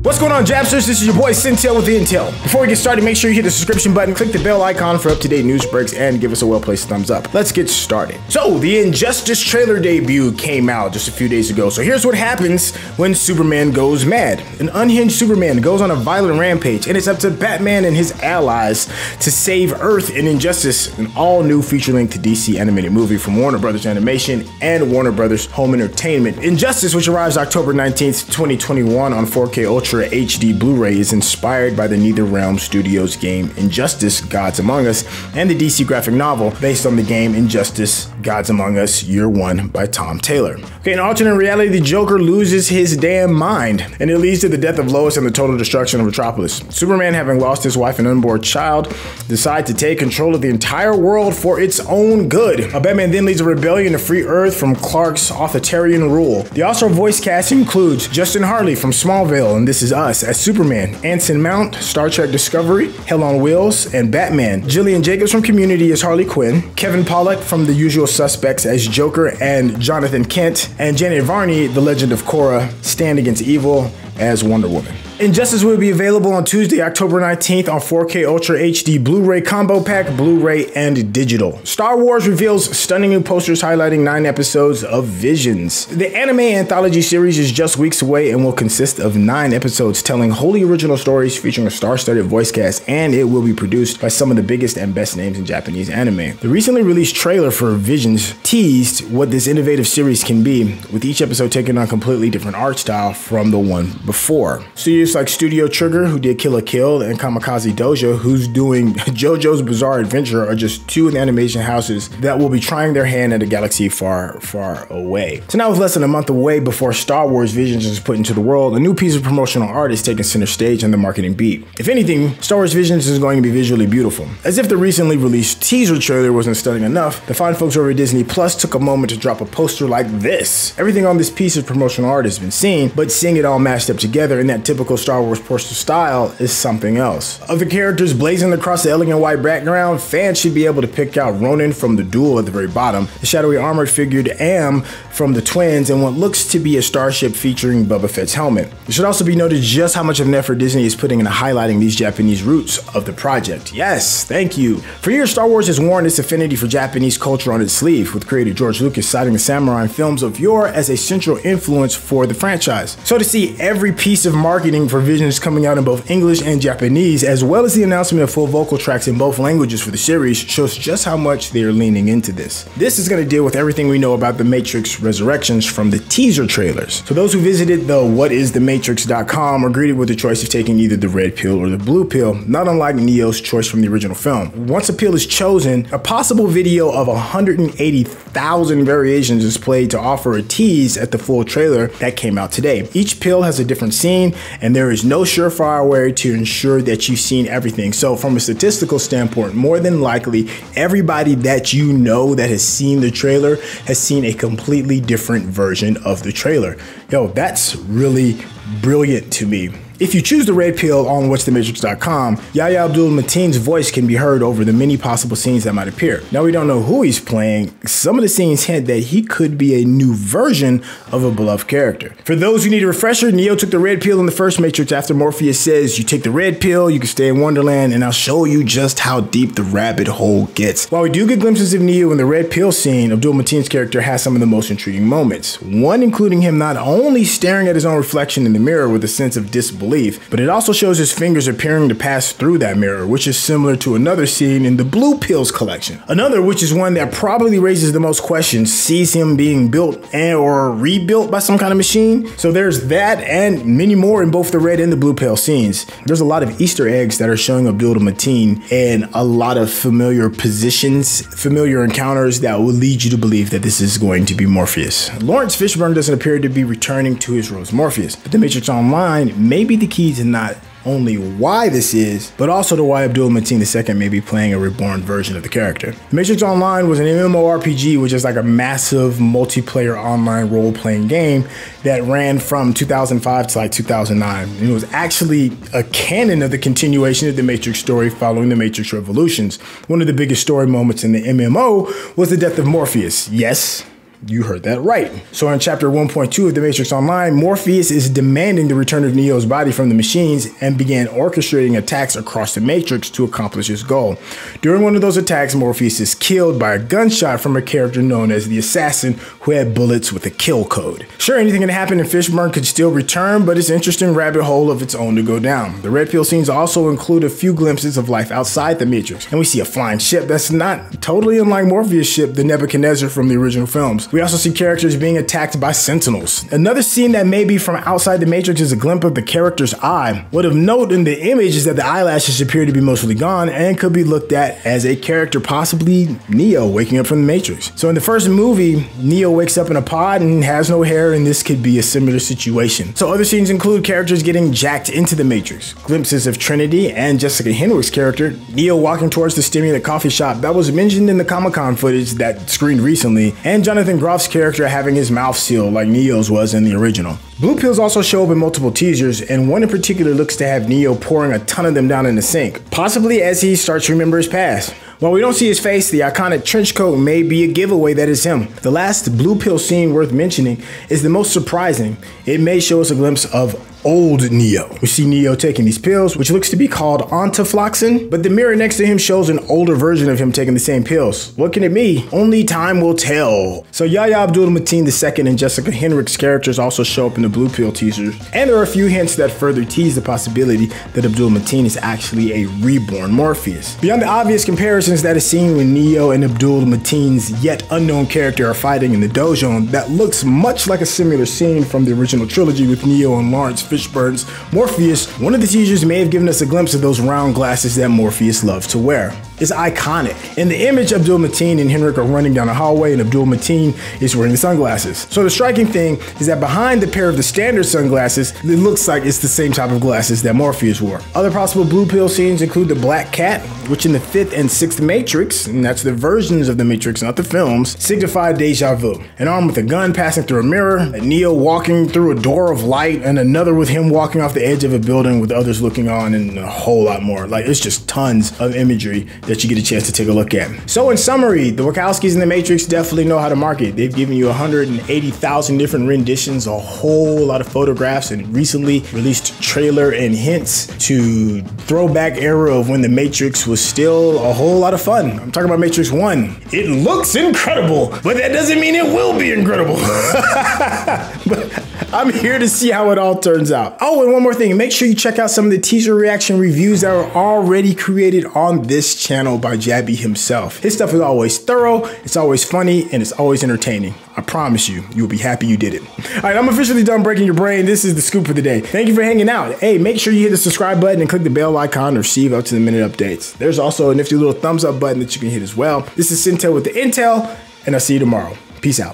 What's going on, Japsters? This is your boy Sintel with the Intel. Before we get started, make sure you hit the subscription button, click the bell icon for up-to-date news breaks, and give us a well-placed thumbs up. Let's get started. So, the Injustice trailer debut came out just a few days ago. So here's what happens when Superman goes mad. An unhinged Superman goes on a violent rampage, and it's up to Batman and his allies to save Earth in Injustice, an all-new feature-length DC animated movie from Warner Brothers Animation and Warner Brothers Home Entertainment. Injustice, which arrives October 19th, 2021 on 4K Ultra HD Blu-ray, is inspired by the NetherRealm Studios game Injustice: Gods Among Us and the DC graphic novel based on the game Injustice: Gods Among Us Year One by Tom Taylor. Okay, in alternate reality, the Joker loses his damn mind, and it leads to the death of Lois and the total destruction of Metropolis. Superman, having lost his wife and unborn child, decides to take control of the entire world for its own good. Batman then leads a rebellion to free Earth from Clark's authoritarian rule. The also voice cast includes Justin Hartley from Smallville and This Is Us as Superman, Anson Mount, Star Trek Discovery, Hell on Wheels, and Batman, Jillian Jacobs from Community as Harley Quinn, Kevin Pollak from The Usual Suspects as Joker and Jonathan Kent, and Janet Varney, The Legend of Korra, Stand Against Evil as Wonder Woman. Injustice will be available on Tuesday, October 19th on 4K Ultra HD Blu-ray Combo Pack, Blu-ray, and digital. Star Wars reveals stunning new posters highlighting 9 episodes of Visions. The anime anthology series is just weeks away and will consist of 9 episodes telling wholly original stories featuring a star-studded voice cast, and it will be produced by some of the biggest and best names in Japanese anime. The recently released trailer for Visions teased what this innovative series can be, with each episode taking on a completely different art style from the one before. Studios like Studio Trigger, who did Kill la Kill, and Kamikaze Dojo, who's doing JoJo's Bizarre Adventure, are just 2 of the animation houses that will be trying their hand at a galaxy far, far away. So now, with less than a month away before Star Wars Visions is put into the world, a new piece of promotional art is taking center stage on the marketing beat. If anything, Star Wars Visions is going to be visually beautiful. As if the recently released teaser trailer wasn't stunning enough, the fine folks over at Disney Plus took a moment to drop a poster like this. Everything on this piece of promotional art has been seen, but seeing it all mashed up together in that typical Star Wars poster style is something else. Of the characters blazing across the elegant white background, fans should be able to pick out Ronan from the Duel at the very bottom, the shadowy armored figured Am from the Twins, and what looks to be a starship featuring Boba Fett's helmet. It should also be noted just how much of an effort Disney is putting into highlighting these Japanese roots of the project. Yes, thank you. For years, Star Wars has worn its affinity for Japanese culture on its sleeve, with creator George Lucas citing the samurai films of yore as a central influence for the franchise. So to see every piece of marketing for Visions coming out in both English and Japanese, as well as the announcement of full vocal tracks in both languages for the series, shows just how much they are leaning into this. This is going to deal with everything we know about The Matrix Resurrections from the teaser trailers. So those who visited the whatisthematrix.com are greeted with the choice of taking either the red pill or the blue pill, not unlike Neo's choice from the original film. Once a pill is chosen, a possible video of 180,000 variations is played to offer a tease at the full trailer that came out today. Each pill has a different scene, and there is no surefire way to ensure that you've seen everything. So from a statistical standpoint, more than likely, everybody that you know that has seen the trailer has seen a completely different version of the trailer. Yo, that's really brilliant to me. If you choose the red pill on whatisthematrix.com, Yahya Abdul-Mateen's voice can be heard over the many possible scenes that might appear. Now, we don't know who he's playing. Some of the scenes hint that he could be a new version of a beloved character. For those who need a refresher, Neo took the red pill in the first Matrix after Morpheus says, "You take the red pill, you can stay in Wonderland, and I'll show you just how deep the rabbit hole gets." While we do get glimpses of Neo in the red pill scene, Abdul-Mateen's character has some of the most intriguing moments. One including him not only staring at his own reflection in the mirror with a sense of disbelief, but it also shows his fingers appearing to pass through that mirror, which is similar to another scene in the Blue Pills collection. Another, which is one that probably raises the most questions, sees him being built and or rebuilt by some kind of machine. So there's that and many more in both the red and the blue pill scenes. There's a lot of Easter eggs that are showing Abdul-Mateen and a lot of familiar positions, familiar encounters that will lead you to believe that this is going to be Morpheus. Lawrence Fishburne doesn't appear to be returning to his role as Morpheus, but The Matrix Online may be the key to not only why this is, but also to why Abdul-Mateen II may be playing a reborn version of the character. The Matrix Online was an MMORPG, which is like a massive multiplayer online role-playing game that ran from 2005 to like 2009. And it was actually a canon of the continuation of the Matrix story following the Matrix Revolutions. One of the biggest story moments in the MMO was the death of Morpheus. Yes, You heard that right. So in chapter 1.2 of The Matrix Online, Morpheus is demanding the return of Neo's body from the machines and began orchestrating attacks across the Matrix to accomplish his goal. During one of those attacks, Morpheus is killed by a gunshot from a character known as the Assassin, who had bullets with a kill code. Sure, anything can happen and Fishburne could still return, but it's an interesting rabbit hole of its own to go down. The red pill scenes also include a few glimpses of life outside the Matrix, and we see a flying ship that's not totally unlike Morpheus' ship, the Nebuchadnezzar from the original films. We also see characters being attacked by Sentinels. Another scene that may be from outside the Matrix is a glimpse of the character's eye. What of note in the image is that the eyelashes appear to be mostly gone and could be looked at as a character, possibly Neo, waking up from the Matrix. So in the first movie, Neo wakes up in a pod and has no hair, and this could be a similar situation. So other scenes include characters getting jacked into the Matrix, glimpses of Trinity and Jessica Henwick's character, Neo walking towards the stimulant coffee shop that was mentioned in the Comic-Con footage that screened recently, and Jonathan Groff's character having his mouth sealed like Neo's was in the original. Blue pills also show up in multiple teasers, and one in particular looks to have Neo pouring a ton of them down in the sink, possibly as he starts to remember his past. While we don't see his face, the iconic trench coat may be a giveaway that is him. The last blue pill scene worth mentioning is the most surprising. It may show us a glimpse of old Neo. We see Neo taking these pills, which looks to be called ontafloxacin, but the mirror next to him shows an older version of him taking the same pills. What can it be? Only time will tell. So Yahya Abdul-Mateen II and Jessica Henwick's characters also show up in the blue pill teasers, and there are a few hints that further tease the possibility that Abdul-Mateen is actually a reborn Morpheus. Beyond the obvious comparisons that is seen when Neo and Abdul-Mateen's yet unknown character are fighting in the dojo, that looks much like a similar scene from the original trilogy with Neo and Lawrence Fishburne's Morpheus. One of the teasers may have given us a glimpse of those round glasses that Morpheus loved to wear. It's iconic. In the image, Abdul-Mateen and Henrik are running down a hallway and Abdul-Mateen is wearing the sunglasses. So the striking thing is that behind the pair of the standard sunglasses, it looks like it's the same type of glasses that Morpheus wore. Other possible blue pill scenes include the Black Cat, which in the 5th and 6th Matrix, and that's the versions of the Matrix, not the films, signify deja vu. An arm with a gun passing through a mirror, a Neo walking through a door of light, and another with him walking off the edge of a building with others looking on, and a whole lot more. Like, it's just tons of imagery that you get a chance to take a look at. So in summary, the Wachowskis and the Matrix definitely know how to market. They've given you 180,000 different renditions, a whole lot of photographs, and recently released trailer and hints to throwback era of when the Matrix was still a whole lot of fun. I'm talking about Matrix 1. It looks incredible, but that doesn't mean it will be incredible. But I'm here to see how it all turns out. Oh, and one more thing, make sure you check out some of the teaser reaction reviews that are already created on this channel by Jabby himself. His stuff is always thorough, it's always funny, and it's always entertaining. I promise you, you'll be happy you did it. All right, I'm officially done breaking your brain. This is the scoop for the day. Thank you for hanging out. Hey, make sure you hit the subscribe button and click the bell icon to receive up-to-the-minute updates. There's also a nifty little thumbs up button that you can hit as well. This is Sintel with the Intel, and I'll see you tomorrow. Peace out.